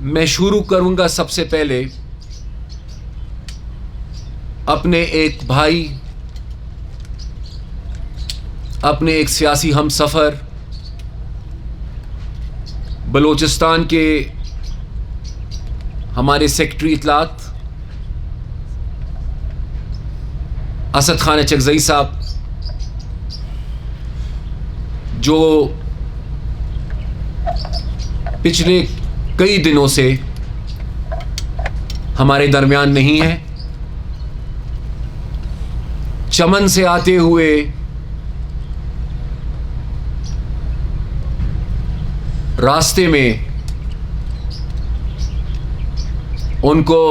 میں شروع کروں گا سب سے پہلے اپنے ایک بھائی، اپنے ایک سیاسی ہم سفر، بلوچستان کے ہمارے سیکرٹری اطلاعات اسد خان اچکزئی صاحب، جو پچھلے کئی دنوں سے ہمارے درمیان نہیں ہیں، چمن سے آتے ہوئے راستے میں ان کو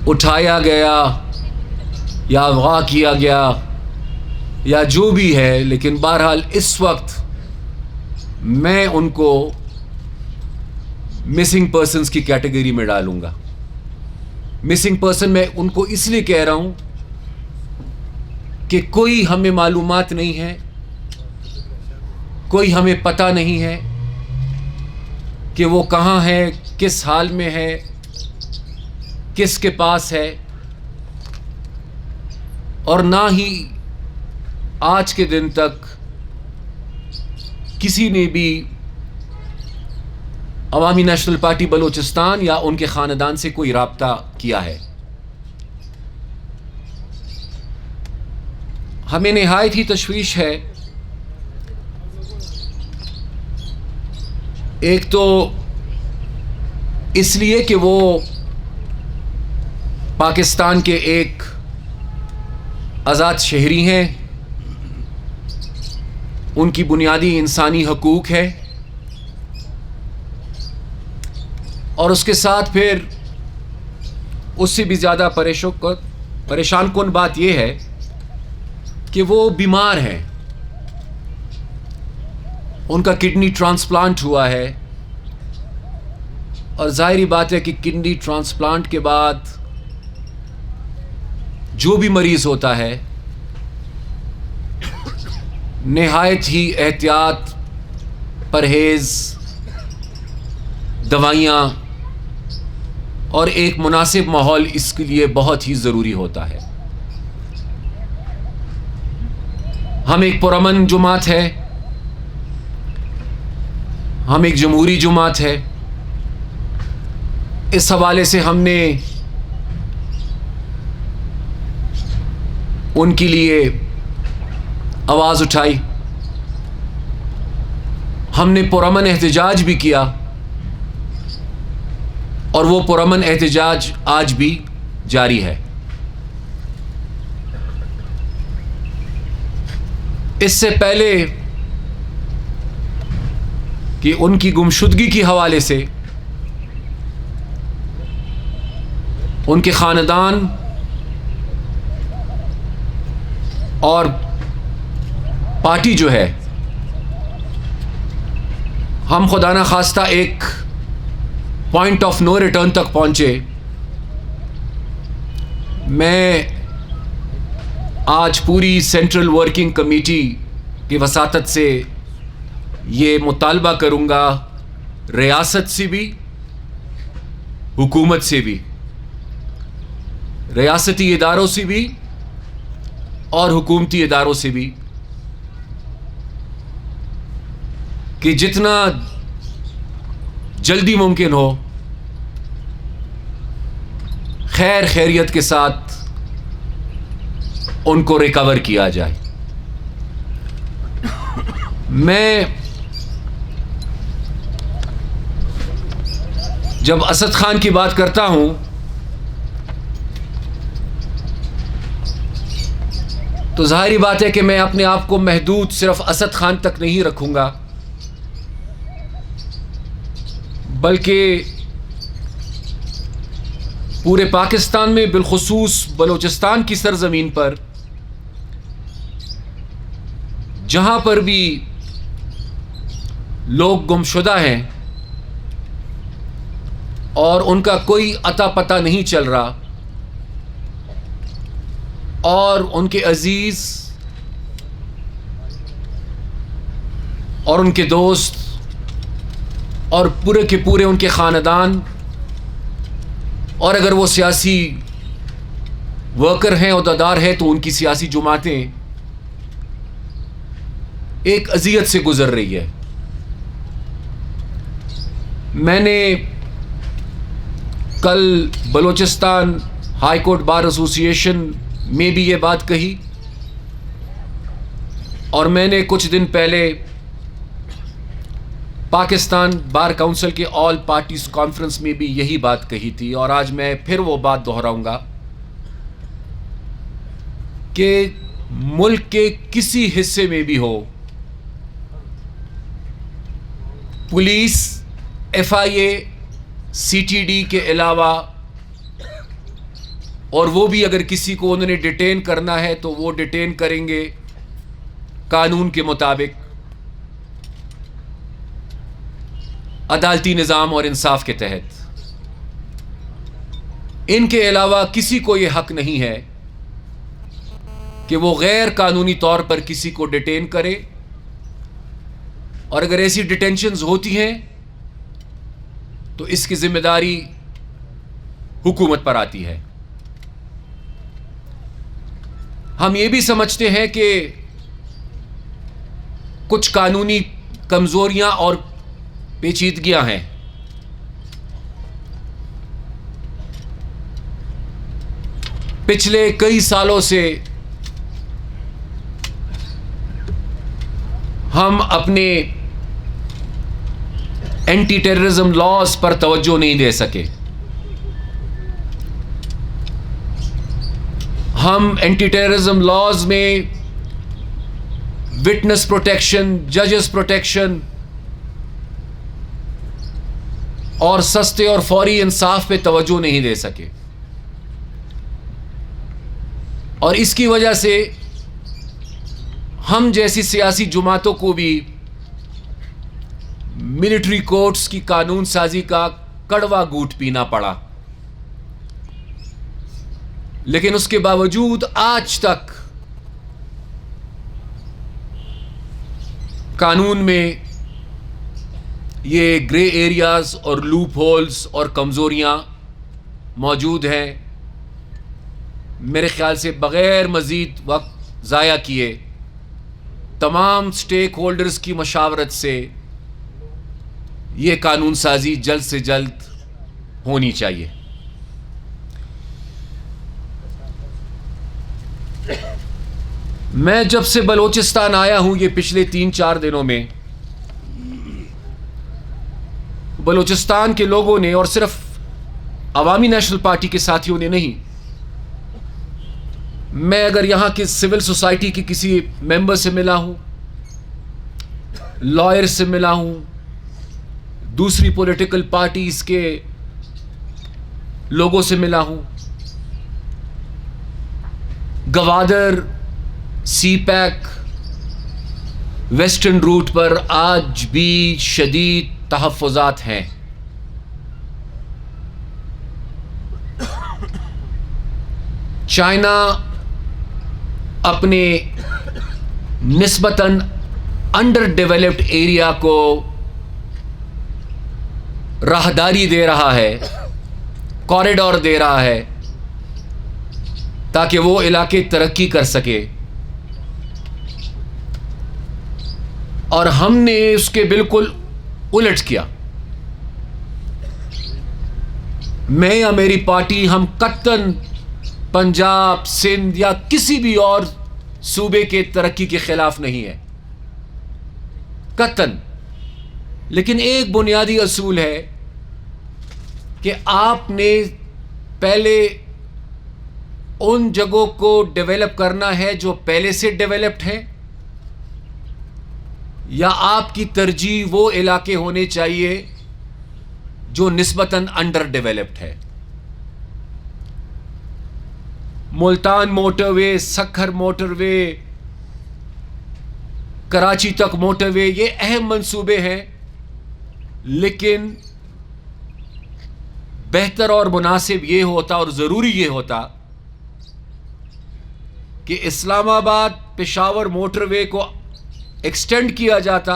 اٹھایا گیا یا اغوا کیا گیا یا جو بھی ہے، لیکن بہرحال اس وقت میں ان کو مسنگ پرسنز کی کیٹیگری میں ڈالوں گا۔ مسنگ پرسن میں ان کو اس لیے کہہ رہا ہوں کہ کوئی ہمیں معلومات نہیں ہے، کوئی ہمیں پتہ نہیں ہے کہ وہ کہاں ہے، کس حال میں ہے، کس کے پاس ہے، اور نہ ہی آج کے دن تک کسی نے بھی عوامی نیشنل پارٹی بلوچستان یا ان کے خاندان سے کوئی رابطہ کیا ہے۔ ہمیں نہایت ہی تشویش ہے، ایک تو اس لیے کہ وہ پاکستان کے ایک آزاد شہری ہیں، ان کی بنیادی انسانی حقوق ہے، اور اس کے ساتھ پھر اس سے بھی زیادہ پریشان کن بات یہ ہے کہ وہ بیمار ہیں، ان کا کڈنی ٹرانسپلانٹ ہوا ہے، اور ظاہری بات ہے کہ کڈنی ٹرانسپلانٹ کے بعد جو بھی مریض ہوتا ہے نہایت ہی احتیاط، پرہیز، دوائیاں اور ایک مناسب ماحول اس کے لیے بہت ہی ضروری ہوتا ہے۔ ہم ایک پرامن جماعت ہے، ہم ایک جمہوری جماعت ہے، اس حوالے سے ہم نے ان کے لیے آواز اٹھائی، ہم نے پرامن احتجاج بھی کیا، اور وہ پرامن احتجاج آج بھی جاری ہے۔ اس سے پہلے کہ ان کی گمشدگی کے حوالے سے ان کے خاندان اور پارٹی جو ہے، ہم خدا نخواستہ ایک پوائنٹ آف نو ریٹرن تک پہنچے۔ میں آج پوری سینٹرل ورکنگ کمیٹی کی وساطت سے یہ مطالبہ کروں گا، ریاست سے بھی، حکومت سے بھی، ریاستی اداروں سے بھی اور حکومتی اداروں سے بھی، کہ جتنا جلدی ممکن ہو خیر خیریت کے ساتھ ان کو ریکور کیا جائے۔ میں جب اسد خان کی بات کرتا ہوں تو ظاہری بات ہے کہ میں اپنے آپ کو محدود صرف اسد خان تک نہیں رکھوں گا، بلکہ پورے پاکستان میں، بالخصوص بلوچستان کی سرزمین پر، جہاں پر بھی لوگ گمشدہ ہیں اور ان کا کوئی اتا پتہ نہیں چل رہا، اور ان کے عزیز اور ان کے دوست اور پورے کے پورے ان کے خاندان، اور اگر وہ سیاسی ورکر ہیں، عہدیدار ہیں، تو ان کی سیاسی جماعتیں ایک اذیت سے گزر رہی ہے. میں نے کل بلوچستان ہائی کورٹ بار ایسوسی ایشن میں بھی یہ بات کہی، اور میں نے کچھ دن پہلے پاکستان بار کونسل کے آل پارٹیز کانفرنس میں بھی یہی بات کہی تھی، اور آج میں پھر وہ بات دہراؤں گا کہ ملک کے کسی حصے میں بھی ہو، پولیس، ایف آئی اے، سی ٹی ڈی کے علاوہ، اور وہ بھی اگر کسی کو انہوں نے ڈیٹین کرنا ہے تو وہ ڈیٹین کریں گے قانون کے مطابق، عدالتی نظام اور انصاف کے تحت. ان کے علاوہ کسی کو یہ حق نہیں ہے کہ وہ غیر قانونی طور پر کسی کو ڈیٹین کرے، اور اگر ایسی ڈیٹینشنز ہوتی ہیں تو اس کی ذمہ داری حکومت پر آتی ہے. ہم یہ بھی سمجھتے ہیں کہ کچھ قانونی کمزوریاں اور پیچیدگیاں ہیں. پچھلے کئی سالوں سے ہم اپنے اینٹی ٹیررزم لاز پر توجہ نہیں دے سکے. ہم اینٹی ٹیررزم لاز میں وٹنس پروٹیکشن، ججز پروٹیکشن اور سستے اور فوری انصاف پہ توجہ نہیں دے سکے، اور اس کی وجہ سے ہم جیسی سیاسی جماعتوں کو بھی ملٹری کورٹس کی قانون سازی کا کڑوا گھونٹ پینا پڑا. لیکن اس کے باوجود آج تک قانون میں یہ گرے ایریاز اور لوپ ہولز اور کمزوریاں موجود ہیں. میرے خیال سے بغیر مزید وقت ضائع کیے تمام سٹیک ہولڈرز کی مشاورت سے یہ قانون سازی جلد سے جلد ہونی چاہیے. میں جب سے بلوچستان آیا ہوں یہ پچھلے 3-4 دنوں میں بلوچستان کے لوگوں نے، اور صرف عوامی نیشنل پارٹی کے ساتھیوں نے نہیں، میں اگر یہاں کی سول سوسائٹی کی کسی ممبر سے ملا ہوں، لائر سے ملا ہوں، دوسری پولیٹیکل پارٹیز کے لوگوں سے ملا ہوں، گوادر، سی پیک، ویسٹرن روٹ پر آج بھی شدید تحفظات ہیں. چائنا اپنے نسبتاً انڈر ڈیولپڈ ایریا کو راہداری دے رہا ہے، کوریڈور دے رہا ہے تاکہ وہ علاقے ترقی کر سکے، اور ہم نے اس کے بالکل الٹ کیا. میں یا میری پارٹی ہم قطعاً پنجاب، سندھ یا کسی بھی اور صوبے کے ترقی کے خلاف نہیں ہے، قطعاً. لیکن ایک بنیادی اصول ہے کہ آپ نے پہلے ان جگہوں کو ڈیولپ کرنا ہے جو پہلے سے ڈیولپڈ ہیں، یا آپ کی ترجیح وہ علاقے ہونے چاہیے جو نسبتاً انڈر ڈیولپڈ ہے. ملتان موٹر وے، سکھر موٹر وے، کراچی تک موٹر وے، یہ اہم منصوبے ہیں، لیکن بہتر اور مناسب یہ ہوتا اور ضروری یہ ہوتا کہ اسلام آباد پشاور موٹر وے کو ایکسٹینڈ کیا جاتا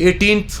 18th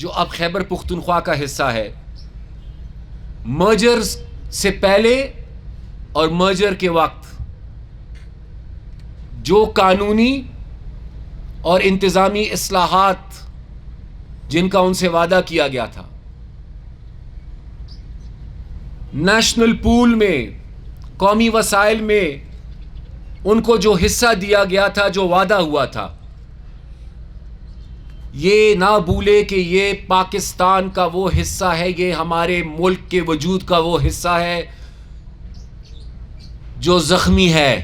جو اب خیبر پختونخوا کا حصہ ہے، مرجر سے پہلے اور مرجر کے وقت جو قانونی اور انتظامی اصلاحات جن کا ان سے وعدہ کیا گیا تھا، نیشنل پول میں، قومی وسائل میں ان کو جو حصہ دیا گیا تھا، جو وعدہ ہوا تھا، یہ نہ بھولے کہ یہ پاکستان کا وہ حصہ ہے، یہ ہمارے ملک کے وجود کا وہ حصہ ہے جو زخمی ہے۔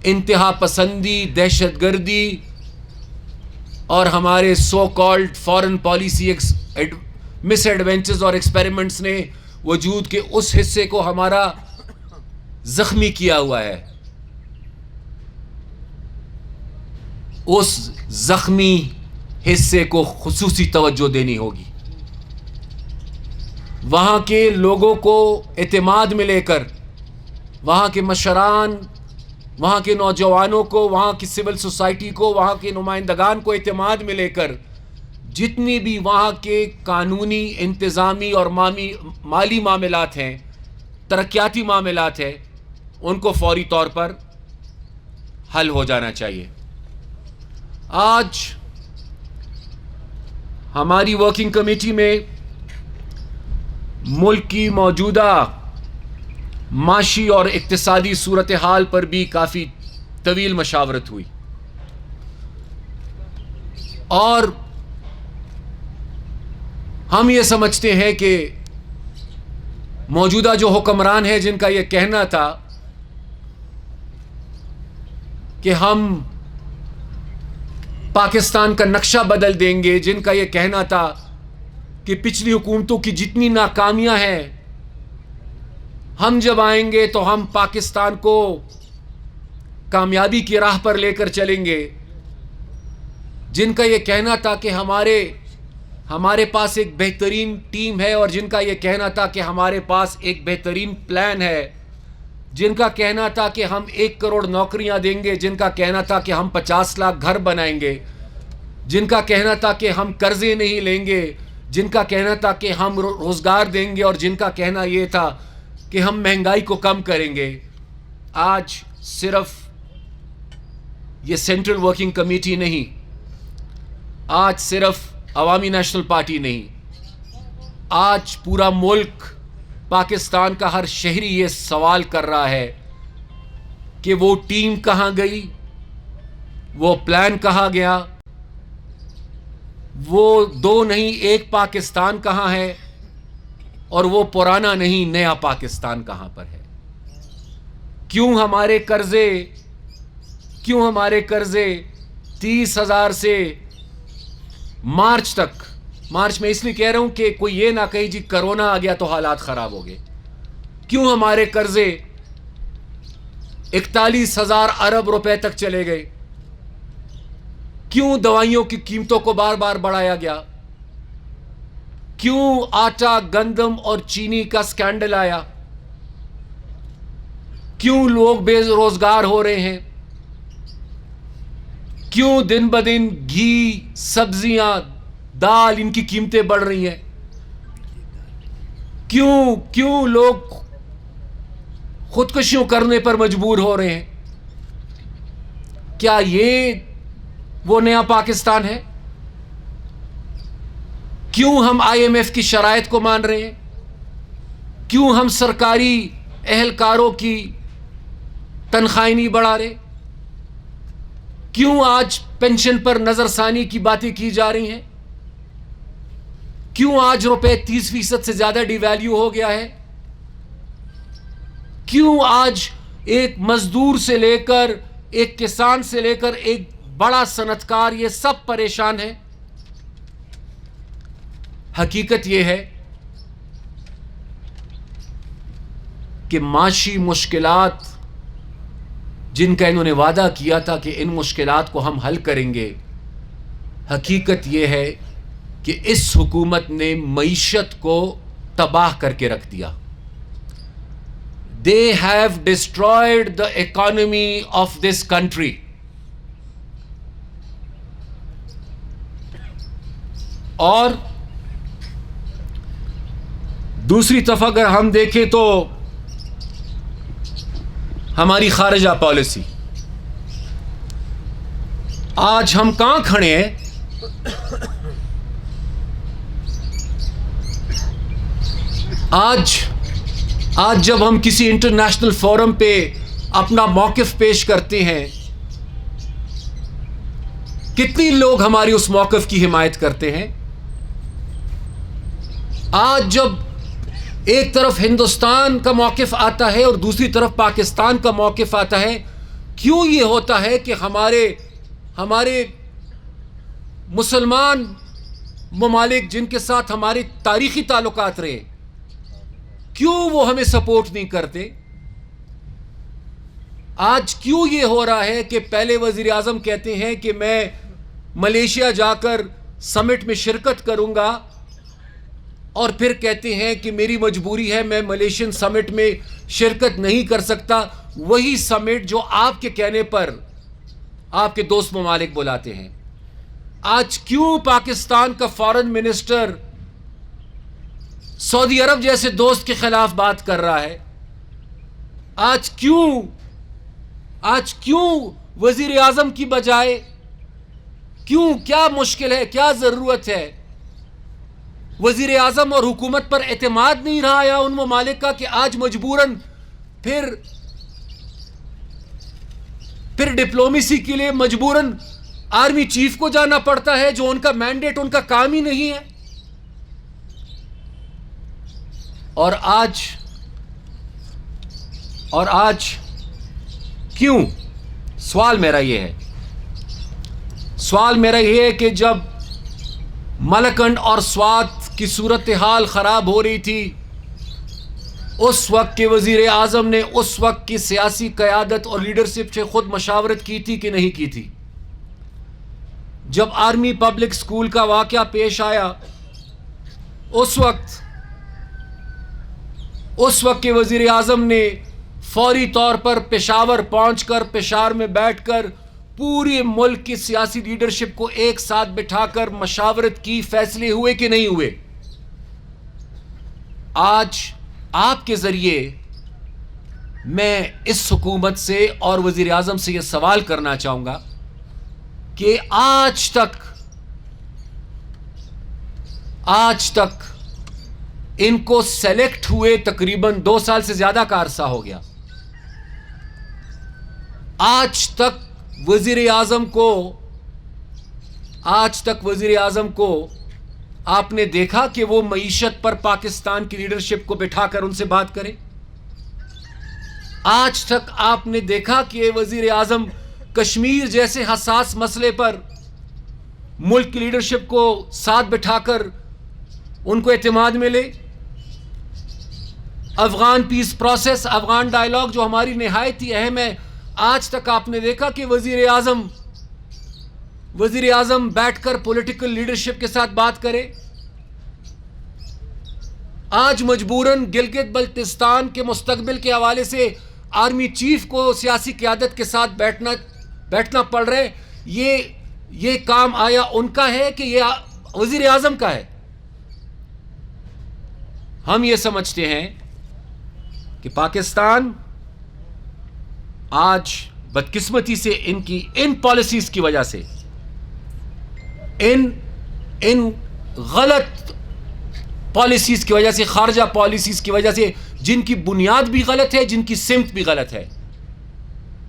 انتہا پسندی، دہشت گردی اور ہمارے سو کالڈ فارن پالیسی مس ایڈونچرز اور ایکسپیریمنٹس نے وجود کے اس حصے کو ہمارا زخمی کیا ہوا ہے۔ اس زخمی حصے کو خصوصی توجہ دینی ہوگی۔ وہاں کے لوگوں کو اعتماد میں لے کر، وہاں کے مشران، وہاں کے نوجوانوں کو، وہاں کی سول سوسائٹی کو، وہاں کے نمائندگان کو اعتماد میں لے کر جتنی بھی وہاں کے قانونی، انتظامی اور مالی معاملات ہیں، ترقیاتی معاملات ہیں، ان کو فوری طور پر حل ہو جانا چاہیے۔ آج ہماری ورکنگ کمیٹی میں ملک کی موجودہ معاشی اور اقتصادی صورتحال پر بھی کافی طویل مشاورت ہوئی، اور ہم یہ سمجھتے ہیں کہ موجودہ جو حکمران ہیں، جن کا یہ کہنا تھا کہ ہم پاکستان کا نقشہ بدل دیں گے، جن کا یہ کہنا تھا کہ پچھلی حکومتوں کی جتنی ناکامیاں ہیں، ہم جب آئیں گے تو ہم پاکستان کو کامیابی کی راہ پر لے کر چلیں گے، جن کا یہ کہنا تھا کہ ہمارے پاس ایک بہترین ٹیم ہے، اور جن کا یہ کہنا تھا کہ ہمارے پاس ایک بہترین پلان ہے، جن کا کہنا تھا کہ ہم 1 کروڑ نوکریاں دیں گے، جن کا کہنا تھا کہ ہم 50 لاکھ گھر بنائیں گے، جن کا کہنا تھا کہ ہم قرضے نہیں لیں گے، جن کا کہنا تھا کہ ہم روزگار دیں گے، اور جن کا کہنا یہ تھا کہ ہم مہنگائی کو کم کریں گے، آج صرف یہ سینٹرل ورکنگ کمیٹی نہیں، آج صرف عوامی نیشنل پارٹی نہیں، آج پورا ملک، پاکستان کا ہر شہری یہ سوال کر رہا ہے کہ وہ ٹیم کہاں گئی، وہ پلان کہاں گیا، وہ 2 نہیں 1 پاکستان کہاں ہے، اور وہ پرانا نہیں نیا پاکستان کہاں پر ہے۔ کیوں ہمارے قرضے 30,000 سے مارچ میں اس لیے کہہ رہا ہوں کہ کوئی یہ نہ کہے جی کرونا آ گیا تو حالات خراب ہو گئے، کیوں ہمارے قرضے 41,000 ارب روپے تک چلے گئے، کیوں دوائیوں کی قیمتوں کو بار بار بڑھایا گیا، کیوں آٹا، گندم اور چینی کا سکینڈل آیا، کیوں لوگ بے روزگار ہو رہے ہیں، کیوں دن بدن گھی، سبزیاں، دال، ان کی قیمتیں بڑھ رہی ہیں، کیوں لوگ خودکشیوں کرنے پر مجبور ہو رہے ہیں؟ کیا یہ وہ نیا پاکستان ہے؟ کیوں ہم IMF کی شرائط کو مان رہے ہیں؟ کیوں ہم سرکاری اہلکاروں کی تنخواہیں نہیں بڑھا رہے؟ کیوں آج پینشن پر نظر ثانی کی باتیں کی جا رہی ہیں؟ کیوں آج روپے 30% سے زیادہ ڈی ویلیو ہو گیا ہے؟ کیوں آج ایک مزدور سے لے کر، ایک کسان سے لے کر ایک بڑا صنعتکار، یہ سب پریشان ہیں؟ حقیقت یہ ہے کہ معاشی مشکلات جن کا انہوں نے وعدہ کیا تھا کہ ان مشکلات کو ہم حل کریں گے، حقیقت یہ ہے کہ اس حکومت نے معیشت کو تباہ کر کے رکھ دیا۔ They have destroyed the economy of this country. اور دوسری طرف اگر ہم دیکھیں تو ہماری خارجہ پالیسی، آج ہم کہاں کھڑے ہیں؟ آج جب ہم کسی انٹرنیشنل فورم پہ اپنا موقف پیش کرتے ہیں، کتنی لوگ ہماری اس موقف کی حمایت کرتے ہیں؟ آج جب ایک طرف ہندوستان کا موقف آتا ہے اور دوسری طرف پاکستان کا موقف آتا ہے، کیوں یہ ہوتا ہے کہ ہمارے مسلمان ممالک جن کے ساتھ ہمارے تاریخی تعلقات رہے، کیوں وہ ہمیں سپورٹ نہیں کرتے؟ آج کیوں یہ ہو رہا ہے کہ پہلے وزیر اعظم کہتے ہیں کہ میں ملیشیا جا کر سمٹ میں شرکت کروں گا، اور پھر کہتے ہیں کہ میری مجبوری ہے، میں ملیشین سمٹ میں شرکت نہیں کر سکتا، وہی سمٹ جو آپ کے کہنے پر آپ کے دوست ممالک بلاتے ہیں۔ آج کیوں پاکستان کا فارن منسٹر سعودی عرب جیسے دوست کے خلاف بات کر رہا ہے؟ آج کیوں وزیر اعظم کی بجائے، کیا مشکل ہے، کیا ضرورت ہے؟ وزیر اعظم اور حکومت پر اعتماد نہیں رہا یا ان ممالک کا کہ آج مجبوراً پھر ڈپلومیسی کے لیے مجبوراً آرمی چیف کو جانا پڑتا ہے، جو ان کا مینڈیٹ، ان کا کام ہی نہیں ہے؟ اور آج کیوں؟ سوال میرا یہ ہے کہ جب ملکنڈ اور سوات کی صورتحال خراب ہو رہی تھی، اس وقت کے وزیر اعظم نے اس وقت کی سیاسی قیادت اور لیڈرشپ سے خود مشاورت کی تھی کہ نہیں کی تھی؟ جب آرمی پبلک سکول کا واقعہ پیش آیا، اس وقت کے وزیر اعظم نے فوری طور پر پشاور پہنچ کر، پشاور میں بیٹھ کر پوری ملک کی سیاسی لیڈرشپ کو ایک ساتھ بٹھا کر مشاورت کی، فیصلے ہوئے کہ نہیں ہوئے؟ آج آپ کے ذریعے میں اس حکومت سے اور وزیر اعظم سے یہ سوال کرنا چاہوں گا کہ آج تک ان کو سلیکٹ ہوئے تقریباً 2 سال سے زیادہ کا عرصہ ہو گیا، آج تک وزیر اعظم کو آپ نے دیکھا کہ وہ معیشت پر پاکستان کی لیڈرشپ کو بٹھا کر ان سے بات کرے؟ آج تک آپ نے دیکھا کہ وزیر اعظم کشمیر جیسے حساس مسئلے پر ملک کی لیڈرشپ کو ساتھ بٹھا کر ان کو اعتماد ملے؟ Afghan peace process, Afghan dialogue جو ہماری نہایت ہی اہم ہے، آج تک آپ نے دیکھا کہ وزیر اعظم بیٹھ کر پولیٹیکل لیڈرشپ کے ساتھ بات کرے؟ آج مجبوراً گلگت بلتستان کے مستقبل کے حوالے سے آرمی چیف کو سیاسی قیادت کے ساتھ بیٹھنا پڑ رہا ہے۔ یہ کام آیا ان کا ہے کہ یہ وزیر اعظم کا ہے؟ ہم یہ سمجھتے ہیں کہ پاکستان آج بدقسمتی سے ان پالیسیز کی وجہ سے، ان غلط پالیسیز کی وجہ سے، خارجہ پالیسیز کی وجہ سے، جن کی بنیاد بھی غلط ہے، جن کی سمت بھی غلط ہے،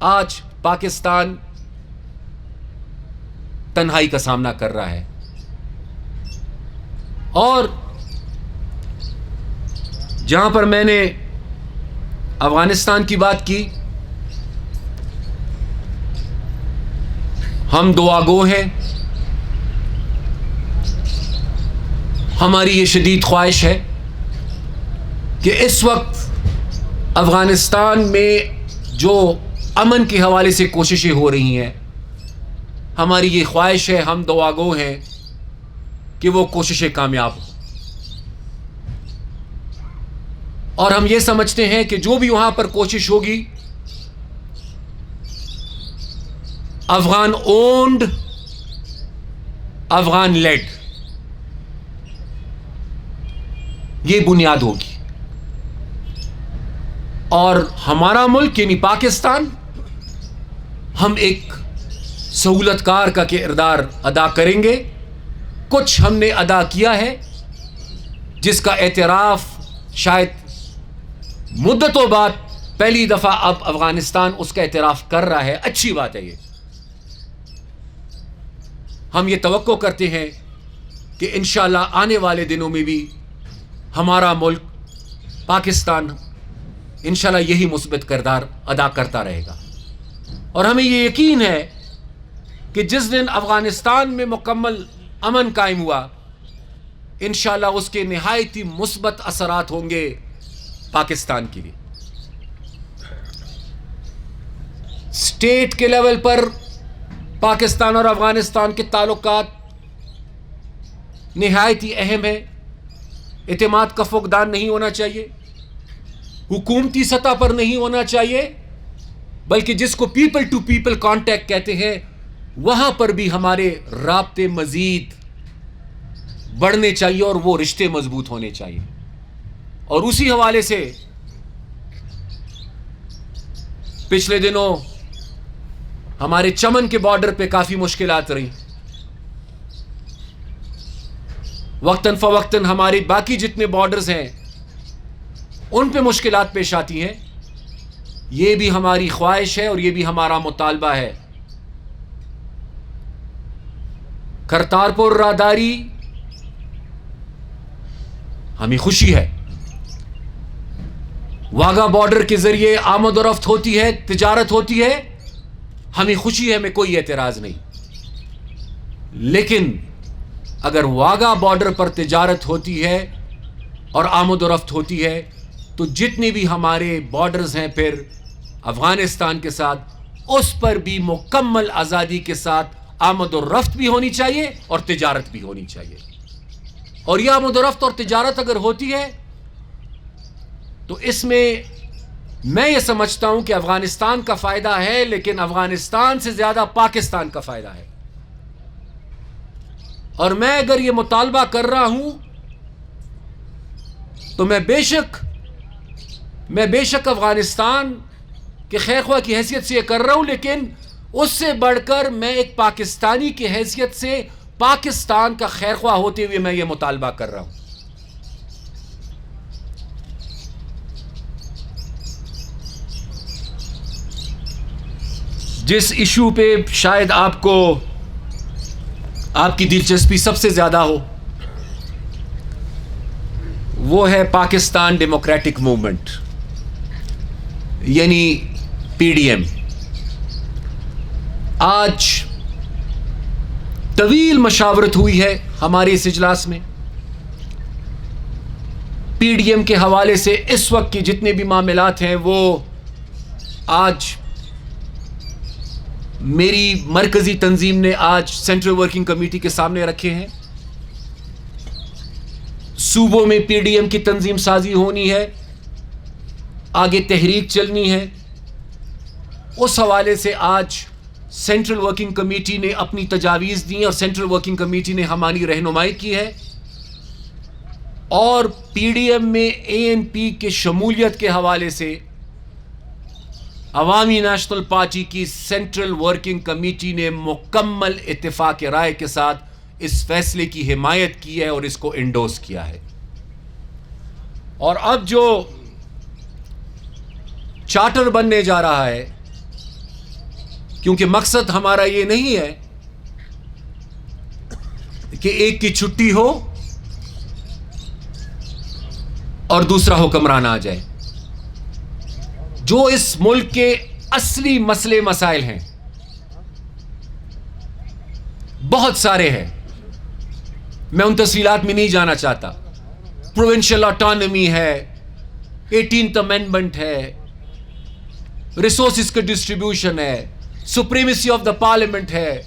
آج پاکستان تنہائی کا سامنا کر رہا ہے۔ اور جہاں پر میں نے افغانستان کی بات کی، ہم دعا گو ہیں، ہماری یہ شدید خواہش ہے کہ اس وقت افغانستان میں جو امن کے حوالے سے کوششیں ہو رہی ہیں، ہماری یہ خواہش ہے، ہم دعا گو ہیں کہ وہ کوششیں کامیاب ہوں، اور ہم یہ سمجھتے ہیں کہ جو بھی وہاں پر کوشش ہوگی، افغان اونڈ، افغان لیڈ، یہ بنیاد ہوگی. اور ہمارا ملک یعنی پاکستان، ہم ایک سہولت کار کا کردار ادا کریں گے. کچھ ہم نے ادا کیا ہے جس کا اعتراف شاید مدتوں بعد پہلی دفعہ اب افغانستان اس کا اعتراف کر رہا ہے. اچھی بات ہے. یہ ہم یہ توقع کرتے ہیں کہ انشاءاللہ آنے والے دنوں میں بھی ہمارا ملک پاکستان انشاءاللہ یہی مثبت کردار ادا کرتا رہے گا. اور ہمیں یہ یقین ہے کہ جس دن افغانستان میں مکمل امن قائم ہوا، انشاءاللہ اس کے نہایت ہی مثبت اثرات ہوں گے پاکستان کے لیے. اسٹیٹ کے لیول پر پاکستان اور افغانستان کے تعلقات نہایت ہی اہم ہے. اعتماد کا فقدان نہیں ہونا چاہیے، حکومتی سطح پر نہیں ہونا چاہیے، بلکہ جس کو پیپل ٹو پیپل کانٹیکٹ کہتے ہیں وہاں پر بھی ہمارے رابطے مزید بڑھنے چاہیے اور وہ رشتے مضبوط ہونے چاہیے. اور اسی حوالے سے پچھلے دنوں ہمارے چمن کے بارڈر پہ کافی مشکلات رہی. وقتاً فوقتاً ہماری باقی جتنے بارڈرز ہیں ان پہ مشکلات پیش آتی ہیں. یہ بھی ہماری خواہش ہے اور یہ بھی ہمارا مطالبہ ہے. کرتارپور راہداری ہمیں خوشی ہے، واگا بارڈر کے ذریعے آمد و رفت ہوتی ہے، تجارت ہوتی ہے، ہمیں خوشی ہے، ہمیں کوئی اعتراض نہیں. لیکن اگر واگا بارڈر پر تجارت ہوتی ہے اور آمد و رفت ہوتی ہے تو جتنے بھی ہمارے بارڈرز ہیں پھر افغانستان کے ساتھ، اس پر بھی مکمل آزادی کے ساتھ آمد و رفت بھی ہونی چاہیے اور تجارت بھی ہونی چاہیے. اور یہ آمد و رفت اور تجارت اگر ہوتی ہے تو اس میں یہ سمجھتا ہوں کہ افغانستان کا فائدہ ہے، لیکن افغانستان سے زیادہ پاکستان کا فائدہ ہے. اور میں اگر یہ مطالبہ کر رہا ہوں تو میں بے شک افغانستان کے خیر خواہ کی حیثیت سے یہ کر رہا ہوں، لیکن اس سے بڑھ کر میں ایک پاکستانی کی حیثیت سے پاکستان کا خیر خواہ ہوتے ہوئے میں یہ مطالبہ کر رہا ہوں. جس ایشو پہ شاید آپ کی دلچسپی سب سے زیادہ ہو وہ ہے پاکستان ڈیموکریٹک موومنٹ یعنی پی ڈی ایم. آج طویل مشاورت ہوئی ہے ہمارے اس اجلاس میں. پی ڈی ایم کے حوالے سے اس وقت کی جتنے بھی معاملات ہیں وہ آج میری مرکزی تنظیم نے آج سینٹرل ورکنگ کمیٹی کے سامنے رکھے ہیں. صوبوں میں پی ڈی ایم کی تنظیم سازی ہونی ہے، آگے تحریک چلنی ہے. اس حوالے سے آج سینٹرل ورکنگ کمیٹی نے اپنی تجاویز دی اور سینٹرل ورکنگ کمیٹی نے ہماری رہنمائی کی ہے. اور پی ڈی ایم میں اے این پی کے شمولیت کے حوالے سے عوامی نیشنل پارٹی کی سینٹرل ورکنگ کمیٹی نے مکمل اتفاق رائے کے ساتھ اس فیصلے کی حمایت کی ہے اور اس کو انڈورس کیا ہے. اور اب جو چارٹر بننے جا رہا ہے، کیونکہ مقصد ہمارا یہ نہیں ہے کہ ایک کی چھٹی ہو اور دوسرا حکمران آ جائے. جو اس ملک کے اصلی مسئلے مسائل ہیں بہت سارے ہیں، میں ان تفصیلات میں نہیں جانا چاہتا. پروونشل آٹانومی ہے، 18th امینڈمنٹ ہے، ریسورسز کا ڈسٹریبیوشن ہے، سپریمیسی آف دا پارلیمنٹ ہے،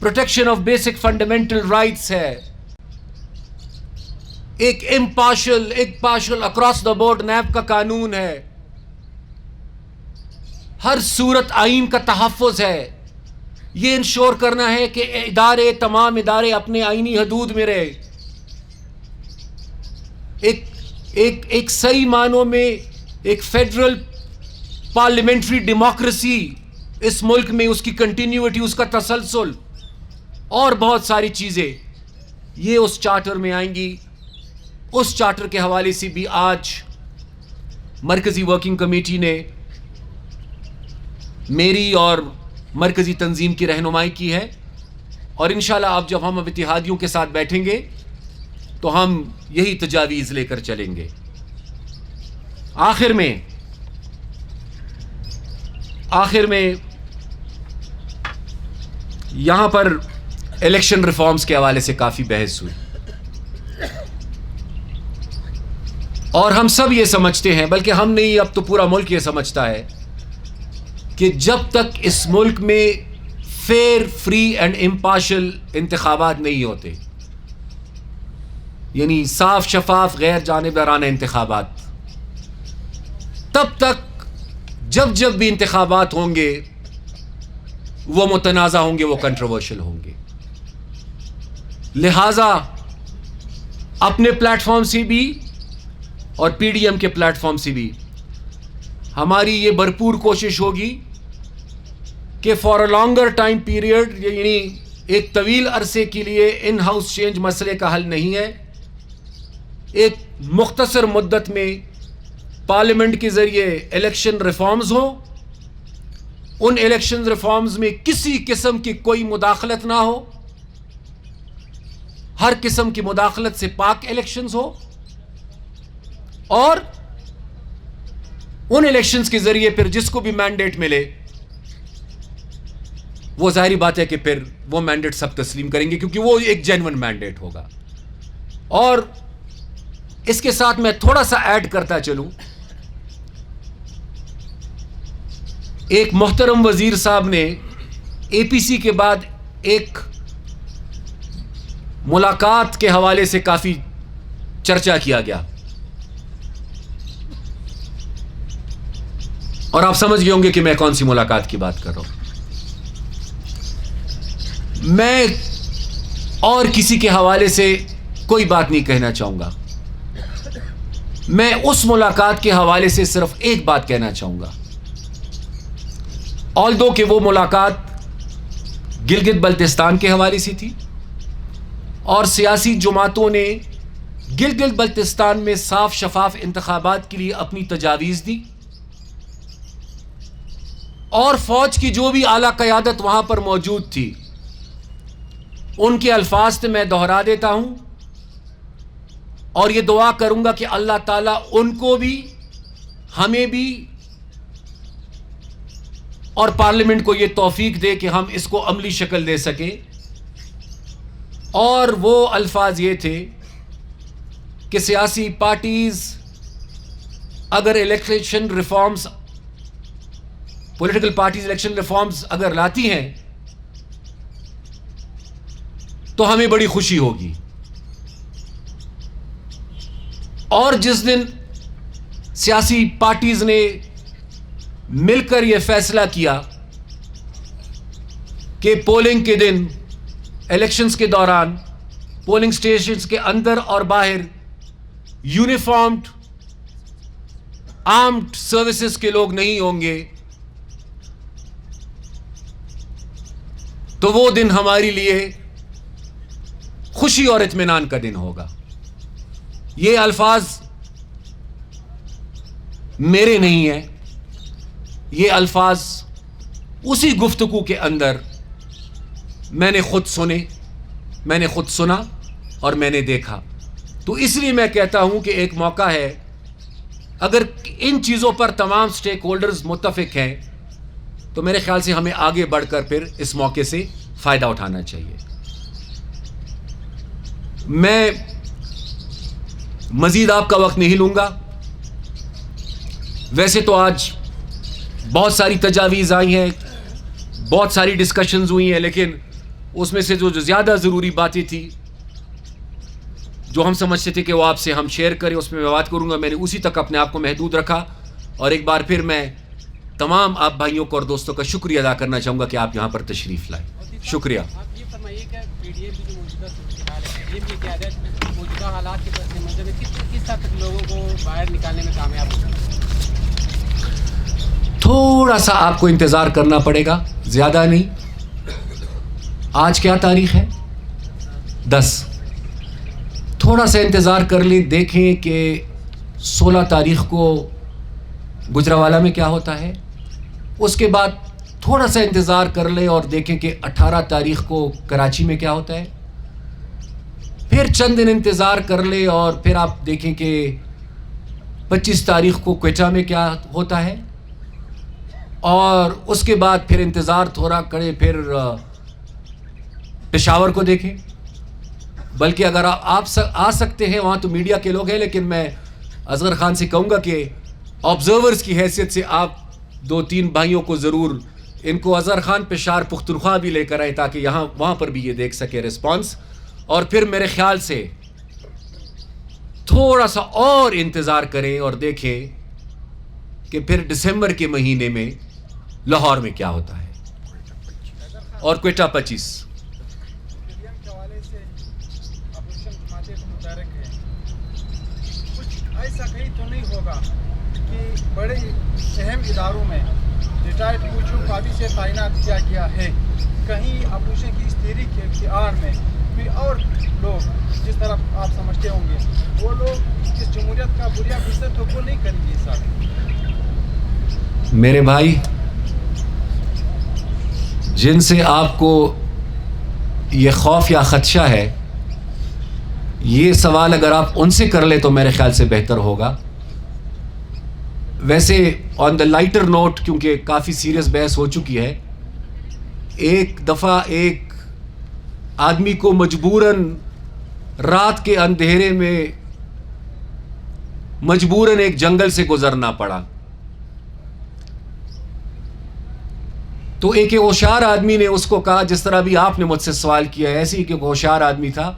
protection of basic fundamental rights ہے، ایک partial across the board NAB کا قانون ہے، ہر صورت آئین کا تحفظ ہے. یہ انشور کرنا ہے کہ تمام ادارے اپنے آئینی حدود میں رہے. ایک صحیح معنوں میں ایک فیڈرل پارلیمنٹری ڈیموکریسی اس ملک میں، اس کی کنٹینیوٹی، اس کا تسلسل اور بہت ساری چیزیں یہ اس چارٹر میں آئیں گی. اس چارٹر کے حوالے سے بھی آج مرکزی ورکنگ کمیٹی نے میری اور مرکزی تنظیم کی رہنمائی کی ہے، اور انشاءاللہ اب جب ہم اتحادیوں کے ساتھ بیٹھیں گے تو ہم یہی تجاویز لے کر چلیں گے. آخر میں یہاں پر الیکشن ریفارمز کے حوالے سے کافی بحث ہوئی، اور ہم سب یہ سمجھتے ہیں، بلکہ ہم نہیں، اب تو پورا ملک یہ سمجھتا ہے کہ جب تک اس ملک میں فیئر، فری اینڈ امپارشل انتخابات نہیں ہوتے، یعنی صاف شفاف غیر جانبدارانہ انتخابات، تب تک جب بھی انتخابات ہوں گے وہ متنازع ہوں گے، وہ کنٹروورشل ہوں گے. لہذا اپنے پلیٹ فارم سے بھی اور پی ڈی ایم کے پلیٹ فارم سے بھی ہماری یہ بھرپور کوشش ہوگی کہ for a longer time period, یعنی ایک طویل عرصے کے لیے ان ہاؤس چینج مسئلے کا حل نہیں ہے، ایک مختصر مدت میں پارلیمنٹ کے ذریعے الیکشن ریفارمز ہوں، ان الیکشن ریفارمز میں کسی قسم کی کوئی مداخلت نہ ہو، ہر قسم کی مداخلت سے پاک الیکشنز ہو، اور ان الیکشنز کے ذریعے پھر جس کو بھی مینڈیٹ ملے وہ ظاہری بات ہے کہ پھر وہ مینڈیٹ سب تسلیم کریں گے، کیونکہ وہ ایک جینون مینڈیٹ ہوگا. اور اس کے ساتھ میں تھوڑا سا ایڈ کرتا چلوں، ایک محترم وزیر صاحب نے اے پی سی کے بعد ایک ملاقات کے حوالے سے کافی چرچا کیا گیا، اور آپ سمجھ گئے ہوں گے کہ میں کون سی ملاقات کی بات کر رہا ہوں. میں اور کسی کے حوالے سے کوئی بات نہیں کہنا چاہوں گا، میں اس ملاقات کے حوالے سے صرف ایک بات کہنا چاہوں گا. آلدو کہ وہ ملاقات گلگت بلتستان کے حوالے سے تھی، اور سیاسی جماعتوں نے گلگت بلتستان میں صاف شفاف انتخابات کے لیے اپنی تجاویز دی، اور فوج کی جو بھی اعلیٰ قیادت وہاں پر موجود تھی ان کے الفاظ سے میں دہرا دیتا ہوں، اور یہ دعا کروں گا کہ اللہ تعالیٰ ان کو بھی، ہمیں بھی اور پارلیمنٹ کو یہ توفیق دے کہ ہم اس کو عملی شکل دے سکیں. اور وہ الفاظ یہ تھے کہ سیاسی پارٹیز اگر election reforms, political parties election reforms اگر لاتی ہیں تو ہمیں بڑی خوشی ہوگی. اور جس دن سیاسی پارٹیز نے مل کر یہ فیصلہ کیا کہ پولنگ کے دن، الیکشنز کے دوران پولنگ سٹیشنز کے اندر اور باہر یونیفارمڈ آرمڈ سروسز کے لوگ نہیں ہوں گے، تو وہ دن ہمارے لیے خوشی اور اطمینان کا دن ہوگا. یہ الفاظ میرے نہیں ہیں، یہ الفاظ اسی گفتگو کے اندر میں نے خود سنے، میں نے خود سنا اور میں نے دیکھا. تو اس لیے میں کہتا ہوں کہ ایک موقع ہے، اگر ان چیزوں پر تمام سٹیک ہولڈرز متفق ہیں تو میرے خیال سے ہمیں آگے بڑھ کر پھر اس موقع سے فائدہ اٹھانا چاہیے. میں مزید آپ کا وقت نہیں لوں گا. ویسے تو آج بہت ساری تجاویز آئی ہیں، بہت ساری ڈسکشنز ہوئی ہیں، لیکن اس میں سے جو زیادہ ضروری باتیں تھیں، جو ہم سمجھتے تھے کہ وہ آپ سے ہم شیئر کریں، اس میں بات کروں گا. میں نے اسی تک اپنے آپ کو محدود رکھا. اور ایک بار پھر میں تمام آپ بھائیوں کو اور دوستوں کا شکریہ ادا کرنا چاہوں گا کہ آپ یہاں پر تشریف لائیں. شکریہ. آپ یہ فرمائیے کہ پی ڈی ایم کی جو موجودہ صورتحال ہے رجیم کی قیادت موجودہ حالات کے پس منظر میں کس حد تک لوگوں کو باہر نکالنے میں کامیاب ہوگی؟ تھوڑا سا آپ کو انتظار کرنا پڑے گا, زیادہ نہیں. آج کیا تاریخ ہے؟ 10. تھوڑا سا انتظار کر لیں, دیکھیں کہ 16 تاریخ کو گجرانوالہ میں کیا ہوتا ہے. اس کے بعد تھوڑا سا انتظار کر لیں اور دیکھیں کہ 18 تاریخ کو کراچی میں کیا ہوتا ہے. پھر چند دن انتظار کر لیں اور پھر آپ دیکھیں کہ 25 تاریخ کو کوئٹہ میں کیا ہوتا ہے. اور اس کے بعد پھر انتظار تھوڑا کریں, پھر پشاور کو دیکھیں. بلکہ اگر آپ آ سکتے ہیں وہاں تو میڈیا کے لوگ ہیں, لیکن میں اصغر خان سے کہوں گا کہ آبزرورز کی حیثیت سے آپ 2-3 بھائیوں کو ضرور, ان کو اصغر خان پشاور پختونخوا بھی لے کر آئے تاکہ وہاں پر بھی یہ دیکھ سکے رسپانس. اور پھر میرے خیال سے تھوڑا سا اور انتظار کریں اور دیکھیں کہ پھر دسمبر کے مہینے میں لاہور میں کیا ہوتا ہے اور کوئٹہ 25. ایسا کہیں تو نہیں ہوگا کہ بڑے اہم اداروں میں ریٹائرڈ فوجیوں کو ابھی سے تعینات کیا گیا ہے, کہیں اپوزیشن کی اس تحریک کے اختیار میں کوئی اور لوگ جس طرح آپ سمجھتے ہوں گے وہ لوگ اس جمہوریت کا بنیاد حصہ تو وہ نہیں کریں گے. ساتھ میرے بھائی, جن سے آپ کو یہ خوف یا خدشہ ہے, یہ سوال اگر آپ ان سے کر لیں تو میرے خیال سے بہتر ہوگا. ویسے آن دا لائٹر نوٹ, کیونکہ کافی سیریس بحث ہو چکی ہے, ایک دفعہ ایک آدمی کو مجبوراً رات کے اندھیرے میں مجبوراً ایک جنگل سے گزرنا پڑا. تو ایک ہوشیار آدمی نے اس کو کہا, جس طرح بھی آپ نے مجھ سے سوال کیا, ایسے ہی کہ ہوشیار آدمی تھا,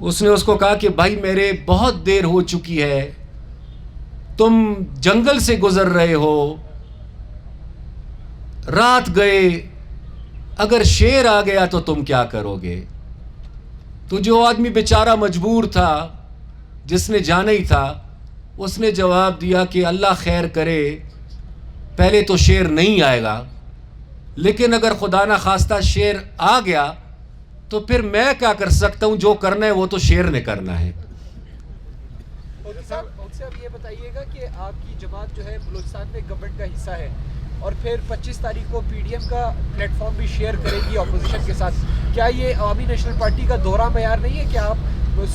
اس نے اس کو کہا کہ بھائی میرے بہت دیر ہو چکی ہے, تم جنگل سے گزر رہے ہو, رات گئے, اگر شیر آ گیا تو تم کیا کرو گے. تو جو آدمی بیچارہ مجبور تھا, جس نے جانا ہی تھا, اس نے جواب دیا کہ اللہ خیر کرے, پہلے تو شیر نہیں آئے گا, لیکن اگر خدا نہ خواستہ شیر آ گیا تو پھر میں کیا کر سکتا ہوں, جو کرنا ہے وہ تو شیر نے کرنا ہے. اب یہ بتائیے گا کہ آپ کی جماعت جو ہے بلوچستان میں گورنمنٹ کا حصہ ہے, اور پھر 25 تاریخ کو پی ڈی ایم کا پلیٹ فارم بھی شیئر کرے گی اپوزیشن کے ساتھ. کیا یہ عوامی نیشنل پارٹی کا دورہ معیار نہیں ہے کہ آپ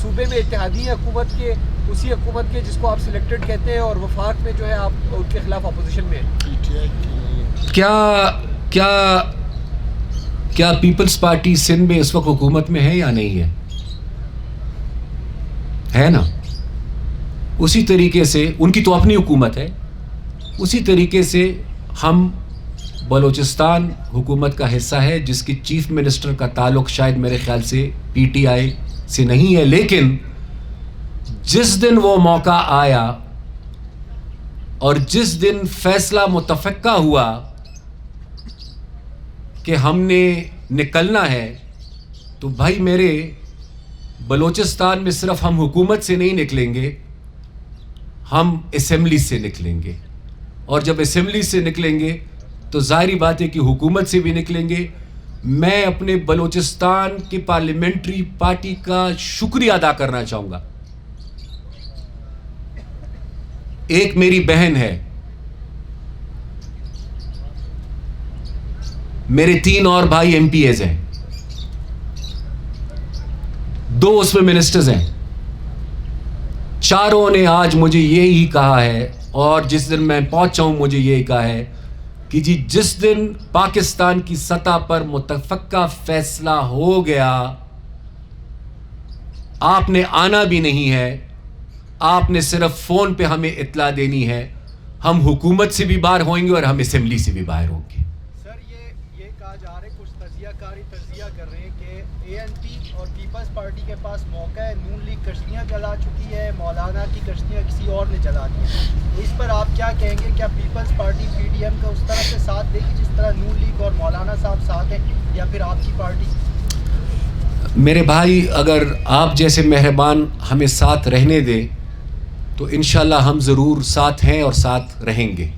صوبے میں اتحادی حکومت کے, اسی حکومت کے جس کو آپ سلیکٹڈ کہتے ہیں, اور وفاق میں جو ہے آپ ان کے خلاف اپوزیشن میں ہیں؟ کیا پیپلز پارٹی سندھ میں اس وقت حکومت میں ہے یا نہیں ہے؟ ہے نا. اسی طریقے سے ان کی تو اپنی حکومت ہے, اسی طریقے سے ہم بلوچستان حکومت کا حصہ ہے, جس کی چیف منسٹر کا تعلق شاید میرے خیال سے پی ٹی آئی سے نہیں ہے, لیکن جس دن وہ موقع آیا اور جس دن فیصلہ متفقہ ہوا کہ ہم نے نکلنا ہے, تو بھائی میرے, بلوچستان میں صرف ہم حکومت سے نہیں نکلیں گے, ہم اسمبلی سے نکلیں گے, اور جب اسمبلی سے نکلیں گے تو ظاہری بات ہے کہ حکومت سے بھی نکلیں گے. میں اپنے بلوچستان کی پارلیمنٹری پارٹی کا شکریہ ادا کرنا چاہوں گا. ایک میری بہن ہے, میرے 3 اور بھائی ایم پی ایز ہیں, 2 اس میں منسٹرز ہیں, چاروں نے آج مجھے یہی کہا ہے, اور جس دن میں پہنچا ہوں مجھے یہی کہا ہے کہ جی جس دن پاکستان کی سطح پر متفقہ فیصلہ ہو گیا, آپ نے آنا بھی نہیں ہے, آپ نے صرف فون پہ ہمیں اطلاع دینی ہے, ہم حکومت سے بھی باہر ہوئیں گے اور ہم اسمبلی سے بھی باہر ہوں گے. سر یہ کہا جا رہا ہے, کچھ تجزیہ کر رہے ہیں کہ اے این پی اور پیپلز پارٹی کے پاس موقع ہے, نون لیگ کشتیاں جلا چکی ہے, مولانا کی کشتیاں کسی اور نے جلا دی ہیں. اس پر آپ کیا کہیں گے؟ کیا Peoples Party P D M کا اس طرح سے ساتھ دے گی جس طرح نون لیگ اور مولانا صاحب ساتھ ہیں, یا پھر آپ کی پارٹی؟ میرے بھائی اگر آپ جیسے مہربان ہمیں ساتھ رہنے دیں تو انشاءاللہ ہم ضرور ساتھ ہیں اور ساتھ رہیں گے.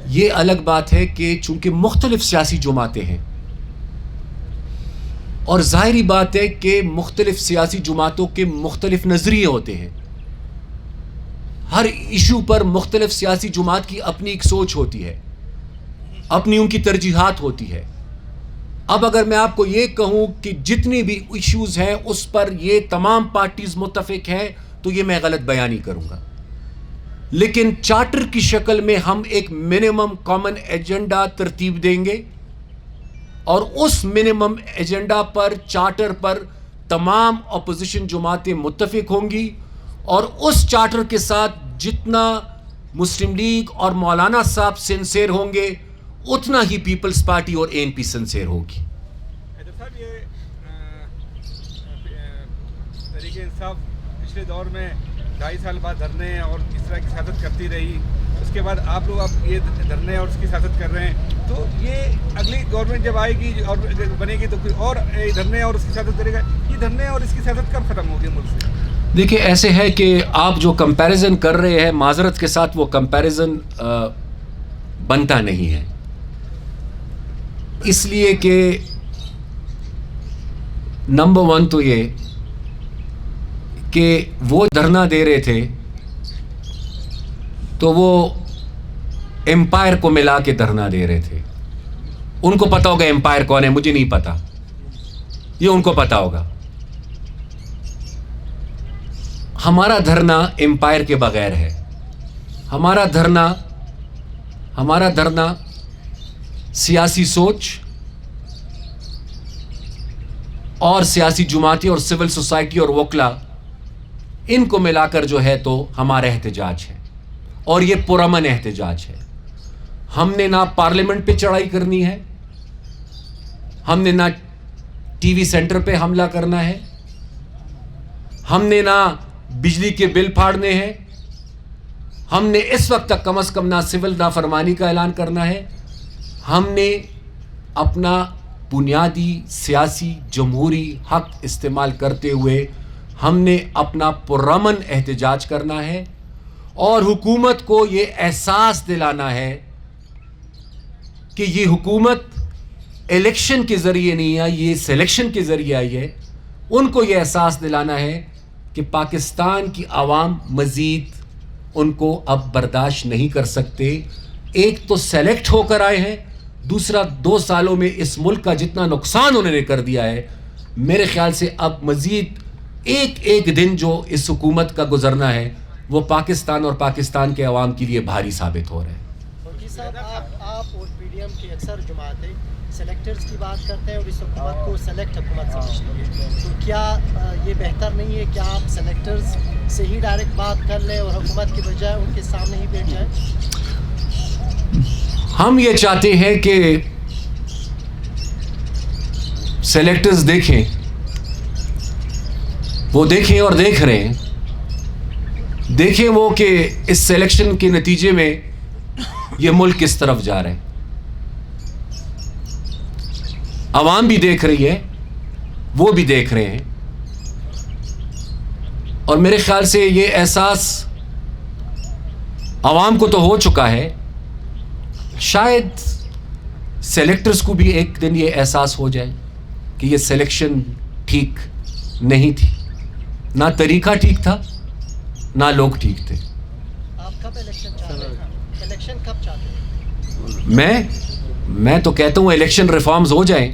یہ الگ بات ہے کہ چونکہ مختلف سیاسی جماعتیں ہیں اور ظاہری بات ہے کہ مختلف سیاسی جماعتوں کے مختلف نظریے ہوتے ہیں. ہر ایشو پر مختلف سیاسی جماعت کی اپنی ایک سوچ ہوتی ہے, اپنی ان کی ترجیحات ہوتی ہے. اب اگر میں آپ کو یہ کہوں کہ جتنی بھی ایشوز ہیں اس پر یہ تمام پارٹیز متفق ہیں تو یہ میں غلط بیانی کروں گا. لیکن چارٹر کی شکل میں ہم ایک منیمم کامن ایجنڈا ترتیب دیں گے اور اس منیمم ایجنڈا پر چارٹر پر تمام اپوزیشن جماعتیں متفق ہوں گی اور اس چارٹر کے ساتھ جتنا مسلم لیگ اور مولانا صاحب سنسیئر ہوں گے اتنا ہی پیپلز پارٹی اور ANP سنسیئر ہوگی. حیدر صاحب یہ تحریک انصاف پچھلے دور میں 2.5 سال بعد دھرنے اور اس طرح کی سیاست کرتی رہی, اس کے بعد آپ لوگ اب یہ دھرنے اور اس کی سیاست کر رہے ہیں, تو یہ اگلی گورنمنٹ جب آئے گی اور بنے گی تو کوئی اور دھرنے اور اس کی سیاست کرے گا. یہ دھرنے اور اس کی سیاست کب ختم ہوگی ملک سے؟ دیکھیں ایسے ہے کہ آپ جو کمپیریزن کر رہے ہیں معذرت کے ساتھ وہ کمپیریزن بنتا نہیں ہے, اس لیے کہ نمبر 1 تو یہ کہ وہ دھرنا دے رہے تھے تو وہ امپائر کو ملا کے دھرنا دے رہے تھے. ان کو پتا ہوگا امپائر کون ہے, مجھے نہیں پتا, یہ ان کو پتا ہوگا. ہمارا دھرنا امپائر کے بغیر ہے. ہمارا دھرنا سیاسی سوچ اور سیاسی جماعتیں اور سول سوسائٹی اور وکلا ان کو ملا کر جو ہے تو ہمارا احتجاج ہے اور یہ پرامن احتجاج ہے. ہم نے نہ پارلیمنٹ پہ چڑھائی کرنی ہے, ہم نے نہ ٹی وی سینٹر پہ حملہ کرنا ہے, ہم نے نہ بجلی کے بل پھاڑنے ہیں, ہم نے اس وقت تک کم از کم نہ سول نافرمانی کا اعلان کرنا ہے. ہم نے اپنا بنیادی سیاسی جمہوری حق استعمال کرتے ہوئے ہم نے اپنا پرامن احتجاج کرنا ہے اور حکومت کو یہ احساس دلانا ہے کہ یہ حکومت الیکشن کے ذریعے نہیں آئی, یہ سلیکشن کے ذریعے آئی ہے. ان کو یہ احساس دلانا ہے کہ پاکستان کی عوام مزید ان کو اب برداشت نہیں کر سکتے. ایک تو سلیکٹ ہو کر آئے ہیں, دوسرا 2 سالوں میں اس ملک کا جتنا نقصان انہوں نے کر دیا ہے, میرے خیال سے اب مزید ایک دن جو اس حکومت کا گزرنا ہے وہ پاکستان اور پاکستان کے عوام کے لیے بھاری ثابت ہو رہا ہے. فوجی صاحب آپ اور PDM کی اکثر جماعتیں سلیکٹرز کی بات کرتے ہیں اور اس حکومت کو سلیکٹ حکومت سمجھتی ہے, تو کیا یہ بہتر نہیں ہے کہ آپ سلیکٹرز سے ہی ڈائریکٹ بات کر لیں اور حکومت کی بجائے ان کے سامنے ہی بیٹھ جائیں؟ ہم یہ چاہتے ہیں کہ سلیکٹرز دیکھیں, وہ دیکھیں اور دیکھ رہے ہیں, دیکھیں وہ کہ اس سلیکشن کے نتیجے میں یہ ملک کس طرف جا رہا ہے. عوام بھی دیکھ رہی ہے, وہ بھی دیکھ رہے ہیں, اور میرے خیال سے یہ احساس عوام کو تو ہو چکا ہے, شاید سلیکٹرز کو بھی ایک دن یہ احساس ہو جائے کہ یہ سلیکشن ٹھیک نہیں تھی, نہ طریقہ ٹھیک تھا نہ لوگ ٹھیک تھے. آپ کب الیکشن چاہتے ہیں؟ الیکشن کب چاہتے ہیں؟ میں تو کہتا ہوں الیکشن ریفارمز ہو جائیں.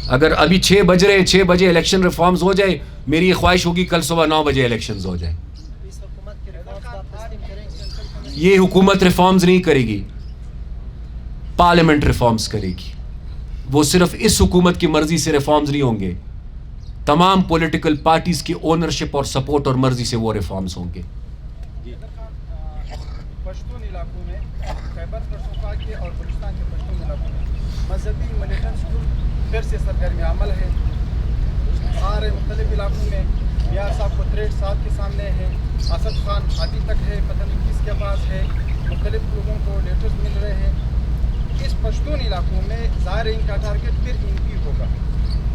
اگر ابھی 6 بج رہے ہیں, 6 بجے الیکشن ریفارمز ہو جائے, میری یہ خواہش ہوگی کل صبح 9 بجے الیکشنز ہو جائیں. اس حکومت کے ریفارمز آپ تسلیم کریں گے؟ یہ حکومت ریفارمز نہیں کرے گی, پارلیمنٹ ریفارمز کرے گی. وہ صرف اس حکومت کی مرضی سے ریفارمز نہیں ہوں گے, تمام پولیٹیکل پارٹیز کی اونرشپ اور سپورٹ اور مرضی سے وہ ریفارمز ہوں گے. پشتون علاقوں میں خیبر پختونخوا کے اور بلوچستان کے پشتون علاقوں میں مذہبی ملیٹنٹ گروپ پھر سے سرگرم عمل ہے. سارے مختلف علاقوں میں میاں صاحب کو تھریٹ صاحب کے سامنے ہے, اسد خان ہاتھی تک ہے, پتہ نہیں کس کے پاس ہے, مختلف لوگوں کو لیٹرز مل رہے ہیں. اس پشتون علاقوں میں ظاہر ان کا ٹارگٹ پھر MP ہوگا.